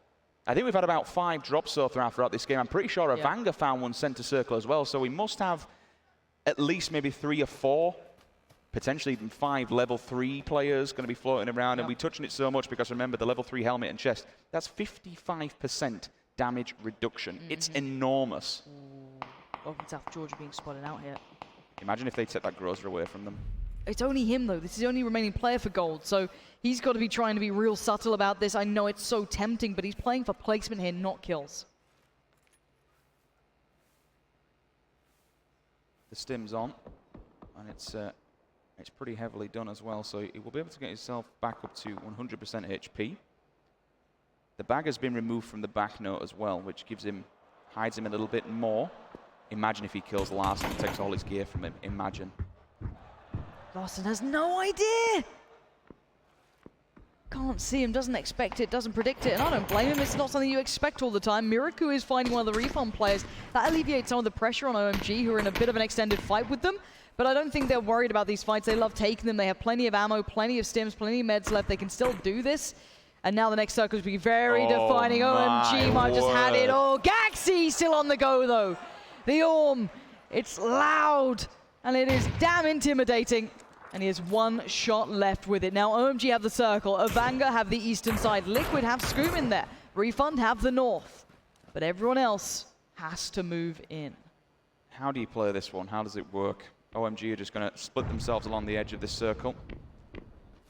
I think we've had about 5 drops so far throughout this game. I'm pretty sure Avanga found one center circle as well. So we must have at least maybe 3 or 4, potentially even 5 level 3 players going to be floating around. And we touch on it so much because remember the level 3 helmet and chest, that's 55% damage reduction. It's enormous. Welcome South Georgia being spotted out here. Imagine if they took that Groza away from them. It's only him, though. This is the only remaining player for gold, so he's got to be trying to be real subtle about this. I know it's so tempting, but he's playing for placement here, not kills. The stim's on, and it's pretty heavily done as well, so he will be able to get himself back up to 100% HP. The bag has been removed from the back note as well, which hides him a little bit more. Imagine if he kills Larson and takes all his gear from him. Imagine. Larson has no idea. can't see him, doesn't expect it, doesn't predict it, and I don't blame him. It's not something you expect all the time. Miraku is finding one of the Refund players. That alleviates some of the pressure on OMG, who are in a bit of an extended fight with them. But I don't think they're worried about these fights. They love taking them. They have plenty of ammo, plenty of stims, plenty of meds left. They can still do this. And now the next circle is be very defining. OMG might just had it. Oh, Gaxi still on the go, though. The Orm, it's loud, and it is damn intimidating. And he has one shot left with it. Now OMG have the circle. Avanga have the eastern side. Liquid have Scream in there. Refund have the north. But everyone else has to move in. How do you play this one? How does it work? OMG are just going to split themselves along the edge of this circle.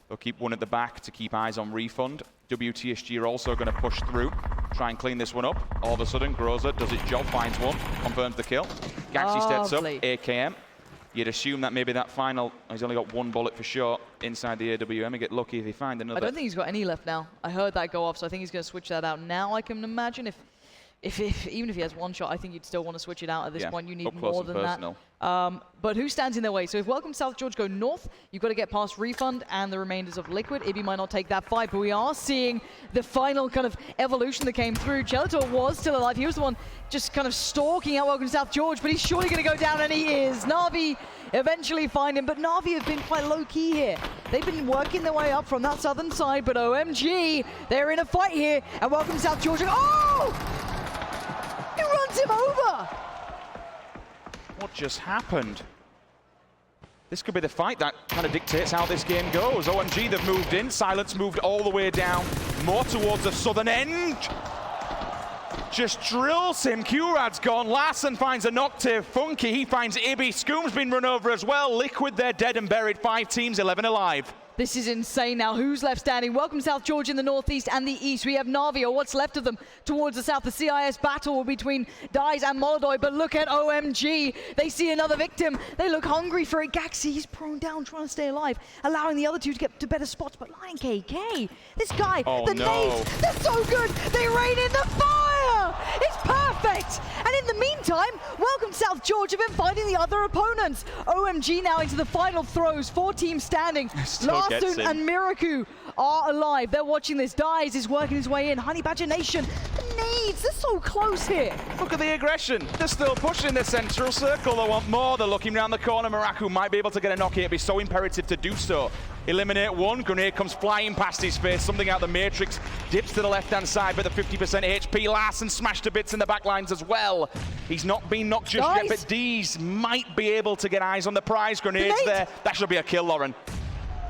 They'll keep one at the back to keep eyes on Refund. WTSG are also going to push through, try and clean this one up. All of a sudden, Groza does his job, finds one, confirms the kill. Gaxi steps up, AKM. You'd assume that maybe that final, he's only got one bullet for shot inside the AWM and get lucky if he finds another. I don't think he's got any left now. I heard that go off, so I think he's going to switch that out now. I can imagine even if he has one shot, I think you'd still want to switch it out at this point. You need more than that. But who stands in their way? So if Welcome South George go north, you've got to get past Refund and the remainders of Liquid. Ibby might not take that fight, but we are seeing the final kind of evolution that came through. Gelator was still alive. He was the one just kind of stalking out Welcome South George, but he's surely going to go down, and he is. Na'Vi eventually find him, but Na'Vi have been quite low-key here. They've been working their way up from that southern side, but OMG, they're in a fight here, and Welcome South George. Oh! He runs him over! What just happened? This could be the fight that kind of dictates how this game goes. OMG, they've moved in. Silence moved all the way down, more towards the southern end. Just drills him. Q-Rad's gone. Larson finds a Noctive. Funky, he finds Ibby. Scoom's been run over as well. Liquid, they're dead and buried. 5 teams, 11 alive. This is insane now. Who's left standing? Welcome South George in the northeast and the east. We have Na'Vi, or what's left of them, towards the south. The CIS battle between Dies and Molodoy, but look at OMG. They see another victim. They look hungry for it. Gaxi, he's prone down, trying to stay alive, allowing the other two to get to better spots. But Lion KK, this guy, the nades, they're so good. They rain in the fire. It's perfect. And in the meantime, Welcome South George have been fighting the other opponents. OMG now into the final throws. 4 teams standing. Larson and Miraku are alive. They're watching this. Dies is working his way in. Honey Badger Nation, the nades, they're so close here. Look at the aggression. They're still pushing the central circle. They want more. They're looking around the corner. Miraku might be able to get a knock here. It'd be so imperative to do so. Eliminate one. Grenade comes flying past his face. Something out of the Matrix. Dips to the left-hand side with a 50% HP. Larson smashed to bits in the back lines as well. He's not been knocked just yet, but Dees might be able to get eyes on the prize. Grenades there. That should be a kill, Lauren.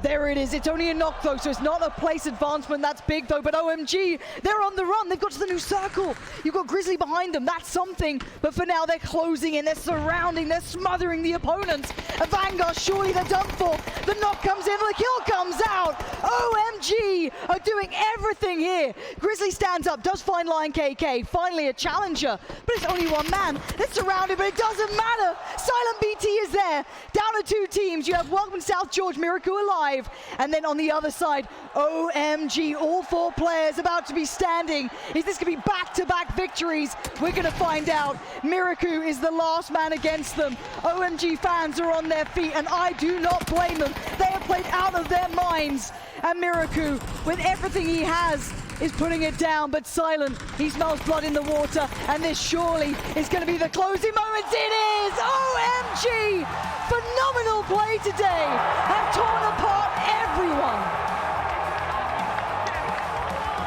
There it is. It's only a knock, though, so it's not a place advancement. That's big, though. But OMG, they're on the run. They've got to the new circle. You've got Grizzly behind them. That's something. But for now, they're closing in. They're surrounding. They're smothering the opponents. Vanguard, surely they're done for. The knock comes in. The kill comes out. OMG are doing everything here. Grizzly stands up, does find Lion KK. Finally a challenger. But it's only one man. They're surrounded, but it doesn't matter. Silent BT is there. Down to 2 teams. You have Welcome South George, Miracle alive. And then on the other side, OMG, all 4 players about to be standing. Is this going to be back-to-back victories? We're going to find out. Miraku is the last man against them. OMG fans are on their feet, and I do not blame them. They have played out of their minds. And Miraku, with everything he has, is putting it down, but Silent, he smells blood in the water, and this surely is going to be the closing moments. It is! OMG! Phenomenal play today! Have torn apart everyone!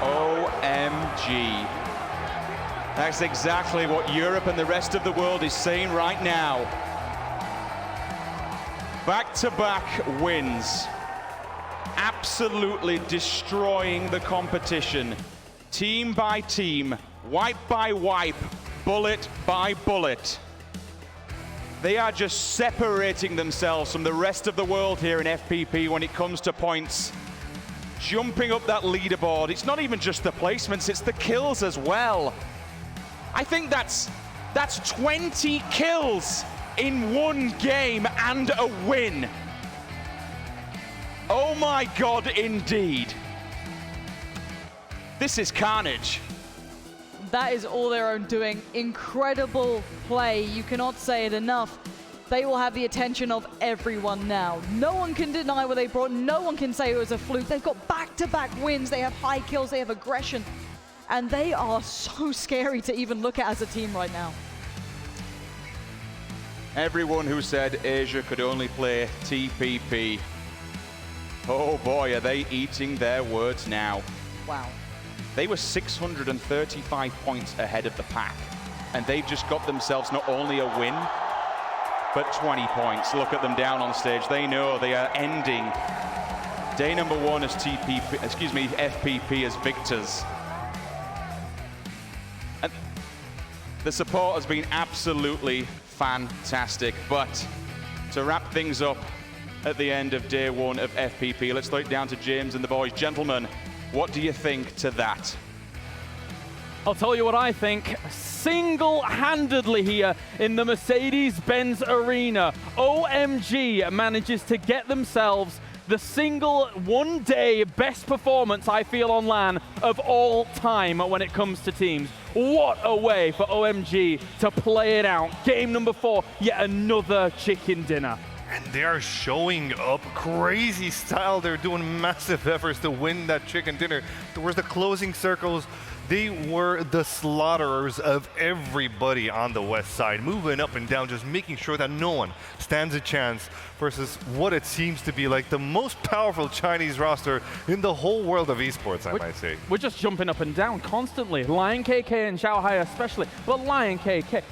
OMG. That's exactly what Europe and the rest of the world is saying right now. Back-to-back wins. Absolutely destroying the competition. Team by team, wipe by wipe, bullet by bullet. They are just separating themselves from the rest of the world here in FPP when it comes to points. Jumping up that leaderboard. It's not even just the placements, it's the kills as well. I think that's 20 kills in one game and a win. Oh my God, indeed. This is carnage. That is all their own doing. Incredible play. You cannot say it enough. They will have the attention of everyone now. No one can deny what they brought. No one can say it was a fluke. They've got back back-to-back wins. They have high kills, they have aggression, and they are so scary to even look at as a team right now. Everyone who said Asia could only play TPP, oh boy, are they eating their words now. Wow. They were 635 points ahead of the pack, and they've just got themselves not only a win, but 20 points. Look at them down on stage. They know they are ending day number 1 as FPP as victors. And the support has been absolutely fantastic. But to wrap things up at the end of day 1 of FPP, let's throw it down to James and the boys. Gentlemen, what do you think to that? I'll tell you what I think. Single-handedly here in the Mercedes-Benz Arena, OMG manages to get themselves the single one-day best performance, I feel, on LAN of all time when it comes to teams. What a way for OMG to play it out. Game number 4, yet another chicken dinner. And they are showing up crazy style. They're doing massive efforts to win that chicken dinner. Towards the closing circles, they were the slaughterers of everybody on the west side, moving up and down, just making sure that no one stands a chance versus what it seems to be like the most powerful Chinese roster in the whole world of esports, I might say. We're just jumping up and down constantly. Lion KK and Xiaohai especially, but Lion KK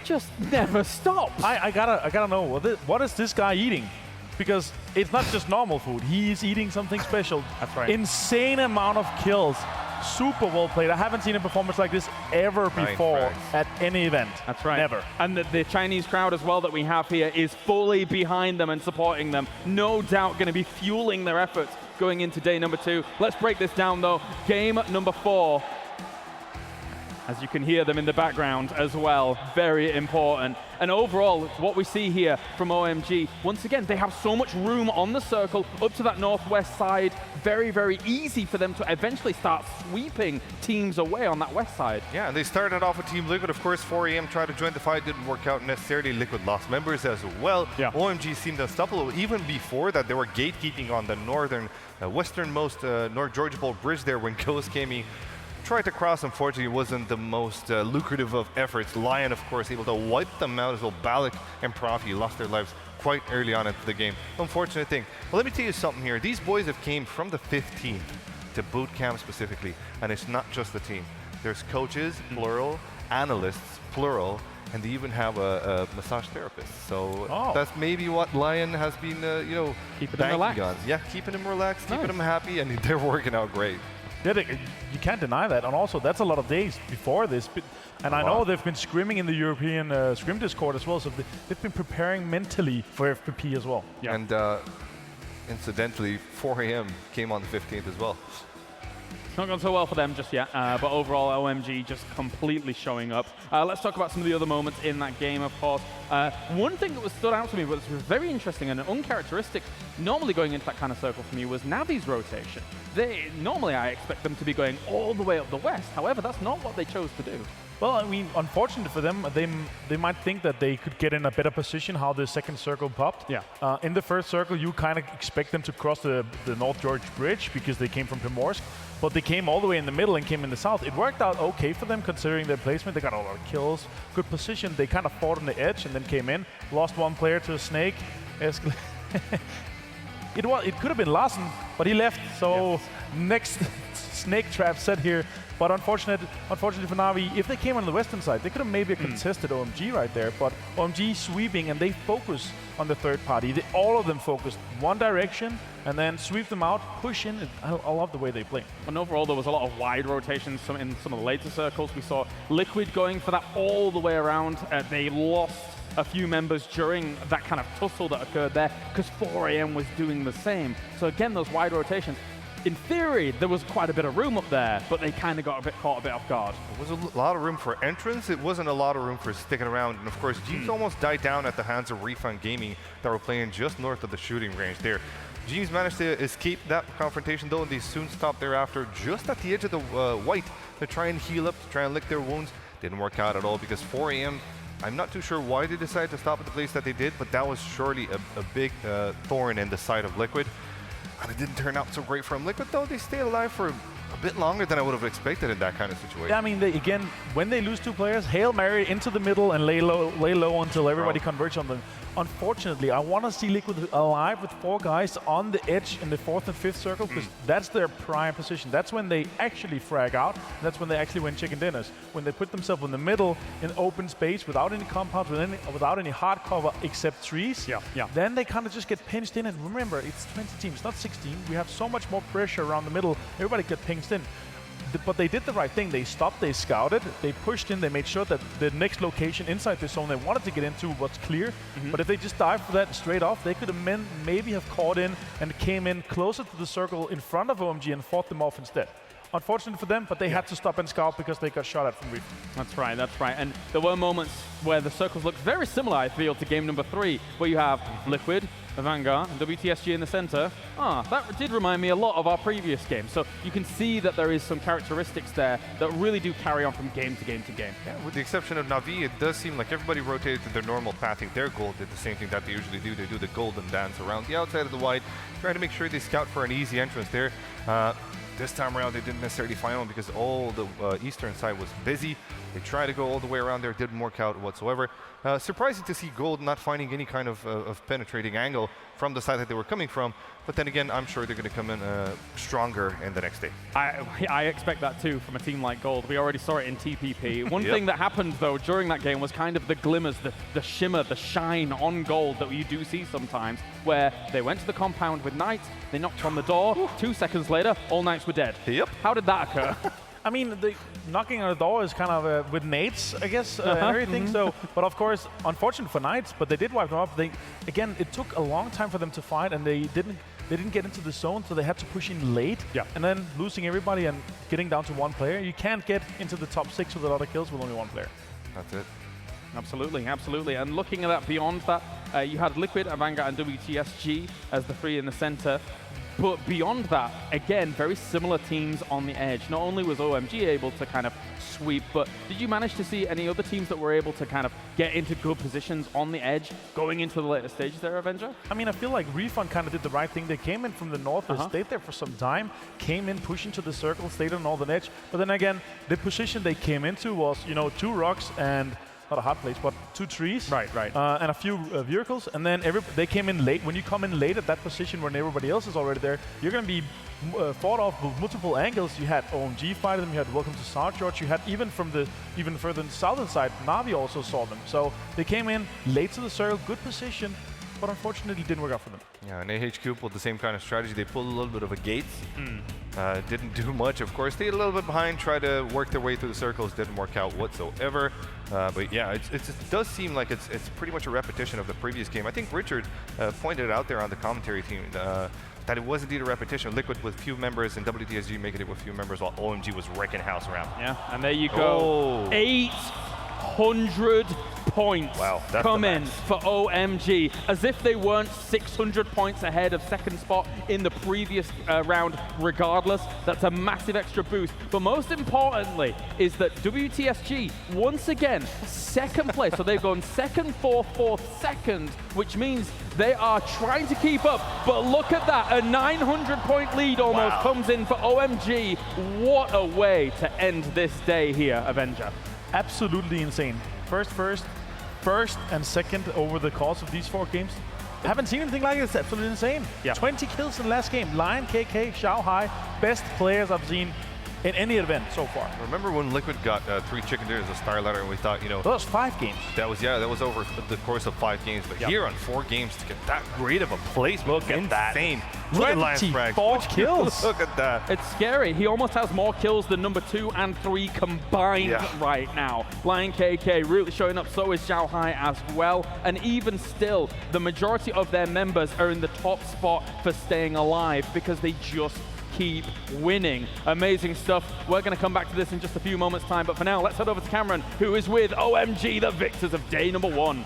just never stops. I gotta know, what is this guy eating? Because it's not just normal food. He's eating something special. That's right. Insane amount of kills. Super well played. I haven't seen a performance like this ever before at any event. That's right. Never. And the Chinese crowd as well that we have here is fully behind them and supporting them. No doubt going to be fueling their efforts going into day number 2. Let's break this down though. Game number 4. As you can hear them in the background as well, very important. And overall, what we see here from OMG, once again, they have so much room on the circle up to that northwest side. Very, very easy for them to eventually start sweeping teams away on that west side. Yeah, and they started off with Team Liquid. Of course, 4AM tried to join the fight, didn't work out necessarily. Liquid lost members as well. Yeah. OMG seemed unstoppable. Even before that, they were gatekeeping on the northern, westernmost North Georgia Bowl bridge there when Ghost came in. Tried to cross, unfortunately, wasn't the most lucrative of efforts. Lion, of course, able to wipe them out as well. Balak and Profi lost their lives quite early on into the game. Unfortunate thing. Well, let me tell you something here. These boys have came from the 15th to boot camp specifically, and it's not just the team. There's coaches, plural, analysts, plural, and they even have a massage therapist. So that's maybe what Lion has been, keeping them relaxed. On. Yeah, keeping them relaxed, keeping them happy, and they're working out great. Yeah, you can't deny that. And also, that's a lot of days before this. And I know they've been scrimming in the European Scrim Discord as well, so they've been preparing mentally for FPP as well. Yeah. And incidentally, 4AM came on the 15th as well. It's not gone so well for them just yet, but overall OMG just completely showing up. Let's talk about some of the other moments in that game, of course. One thing that was stood out to me, but was very interesting and uncharacteristic, normally going into that kind of circle for me, was Navi's rotation. Normally I expect them to be going all the way up the west. However, that's not what they chose to do. Well, I mean, unfortunately for them, they might think that they could get in a better position how the second circle popped. Yeah. In the first circle, you kind of expect them to cross the North George Bridge because they came from Primorsk, but they came all the way in the middle and came in the south. It worked out okay for them considering their placement. They got a lot of kills, good position. They kind of fought on the edge and then came in, lost one player to a snake. It could have been Larsen, but he left. So next snake trap set here. But unfortunately for Navi, if they came on the western side, they could have maybe contested OMG right there. But OMG sweeping, and they focus on the third party. All of them focused one direction, and then sweep them out, push in. I love the way they play. And overall, there was a lot of wide rotations in some of the later circles. We saw Liquid going for that all the way around. They lost a few members during that kind of tussle that occurred there because 4AM was doing the same. So again, those wide rotations. In theory, there was quite a bit of room up there, but they kind of got caught a bit off guard. There was a lot of room for entrance. It wasn't a lot of room for sticking around. And of course, Jeems almost died down at the hands of Refund Gaming that were playing just north of the shooting range there. Jeems managed to escape that confrontation though, and they soon stopped thereafter just at the edge of the white to try and heal up, to try and lick their wounds. Didn't work out at all because 4AM, I'm not too sure why they decided to stop at the place that they did, but that was surely a big thorn in the side of Liquid. And it didn't turn out so great for them. Liquid, though, they stayed alive for a bit longer than I would have expected in that kind of situation. Yeah, I mean, again, when they lose 2 players, Hail Mary into the middle and lay low until everybody converges on them. Unfortunately, I want to see Liquid alive with 4 guys on the edge in the 4th and 5th circle, because that's their prime position. That's when they actually frag out. That's when they actually win chicken dinners. When they put themselves in the middle, in open space, without any compounds, without any hard cover except trees, then they kind of just get pinched in. And remember, it's 20 teams, not 16. We have so much more pressure around the middle. Everybody get pinched in. But they did the right thing. They stopped, they scouted, they pushed in, they made sure that the next location inside the zone they wanted to get into was clear. But if they just dived for that straight off, they could have maybe have caught in and came in closer to the circle in front of OMG and fought them off instead. Unfortunate for them, but they had to stop and scout because they got shot at from Reef. That's right, that's right. And there were moments where the circles looked very similar, I feel, to game number 3, where you have Liquid, Vanguard, and WTSG in the center. That did remind me a lot of our previous game. So you can see that there is some characteristics there that really do carry on from game to game to game. Yeah, with the exception of Na'Vi, it does seem like everybody rotated to their normal pathing. Their gold did the same thing that they usually do. They do the golden dance around the outside of the white, trying to make sure they scout for an easy entrance there. This time around, they didn't necessarily find one because all the eastern side was busy. They tried to go all the way around there, didn't work out whatsoever. Surprising to see Gold not finding any kind of penetrating angle from the side that they were coming from. But then again, I'm sure they're going to come in stronger in the next day. I expect that too from a team like Gold. We already saw it in TPP. One thing that happened though during that game was kind of the glimmers, the shimmer, the shine on Gold that you do see sometimes, where they went to the compound with Knights, they knocked on the door, 2 seconds later, all Knights were dead. Yep. How did that occur? I mean, the knocking on the door is kind of with nades, I guess, and everything. So, but of course, unfortunate for Knights, but they did wipe them up. Again, it took a long time for them to fight, and they didn't get into the zone, so they had to push in late. Yeah. And then losing everybody and getting down to 1 player. You can't get into the top 6 with a lot of kills with only 1 player. That's it. Absolutely, absolutely. And looking at that beyond that, you had Liquid, Vanguard, and WTSG as the 3 in the center. But beyond that, again, very similar teams on the edge. Not only was OMG able to kind of sweep, but did you manage to see any other teams that were able to kind of get into good positions on the edge going into the later stages there, Avenger? I mean, I feel like Refund kind of did the right thing. They came in from the north, they stayed there for some time, came in pushing to the circle, stayed on northern edge. But then again, the position they came into was, 2 rocks and not a hard place, but 2 trees. Right. And a few vehicles. And then they came in late. When you come in late at that position when everybody else is already there, you're going to be fought off with multiple angles. You had OMG fight them, you had Welcome to South George, you had even from the even further southern side, Na'Vi also saw them. So they came in late to the circle, good position, but unfortunately it didn't work out for them. Yeah, and AHQ pulled the same kind of strategy. They pulled a little bit of a gate. Didn't do much, of course. Stayed a little bit behind, tried to work their way through the circles. Didn't work out whatsoever. But yeah, it does seem like it's pretty much a repetition of the previous game. I think Richard pointed out there on the commentary team that it was indeed a repetition. Liquid with few members and WTSG making it with few members while OMG was wrecking house around. Yeah, and there you go. 800 points come in for OMG, as if they weren't 600 points ahead of second spot in the previous round regardless. That's a massive extra boost. But most importantly is that WTSG, once again, second place. So they've gone second, fourth, second, which means they are trying to keep up. But look at that, a 900-point lead almost comes in for OMG. What a way to end this day here, Avenger. Absolutely insane. First and second over the course of these 4 games. I haven't seen anything like it. It's absolutely insane. 20 kills in the last game. Lion, KK, Xiao Hai, best players I've seen in any event so far. Remember when Liquid got 3 chicken dinners as a star ladder and we thought, that was 5 games. That was over the course of 5 games. But here on 4 games to get that great of a placement. Look at that. Insane. Look at Lion's Frag. 4 kills. Look at that. It's scary. He almost has more kills than number 2 and 3 combined right now. Lion KK really showing up, so is Xiao Hai as well. And even still, the majority of their members are in the top spot for staying alive because they just keep winning. Amazing stuff. We're going to come back to this in just a few moments' time, but for now, let's head over to Cameron, who is with OMG, the victors of day number 1.